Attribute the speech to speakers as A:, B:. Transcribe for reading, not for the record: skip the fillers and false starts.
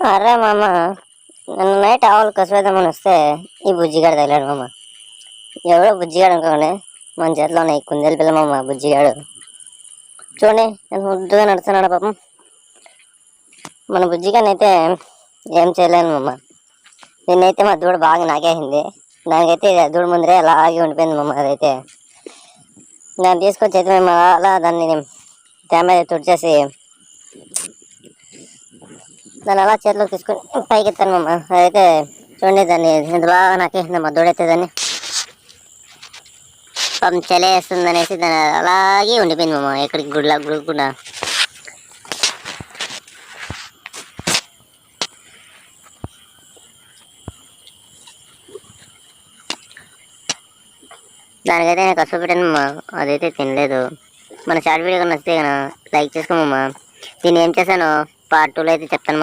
A: అరే మామ, నన్ను నైట్ ఆవులు కసివేద్దామని వస్తే ఈ బుజ్జిగాడు తగిలాడు మామ. ఎవడో బుజ్జిగాడు అనుకోండి, మన చేతిలో ఉన్నాయి కుందేలు పిల్ల మామ. బుజ్జిగాడు చూడండి నేను ముద్దుగా నడుస్తున్నాడు పాపం. మన బుజ్జిగాని అయితే ఏం చేయలేను మామ. నిన్నైతే మా దూడ బాగా నాకేసింది. దానికైతే దూడ ముందరే అలాగే ఉండిపోయింది మామ. అదైతే దాన్ని తీసుకొచ్చి అయితే మేము అలా దాన్ని తేమ తుడిచేసి దాన్ని అలా చేతిలోకి తీసుకొని పైకి ఎత్తాను మామ. అదైతే చూడండి దాన్ని ఎంత బాగా నాకేసింది మా దూడైతే. దాన్ని పాపం చలేస్తుంది అనేసి దాన్ని అలాగే ఉండిపోయింది మామ, ఎక్కడికి గుడికుండా. దానికైతే నేను కష్టం పెట్టానమ్మా, అదైతే తినలేదు. మన షార్ట్ వీడియో నచ్చితే కనుక లైక్ చేసుకోమమ్మా. దీన్ని ఏం చేశానో పార్ట్ 2లో అయితే చెప్తాను.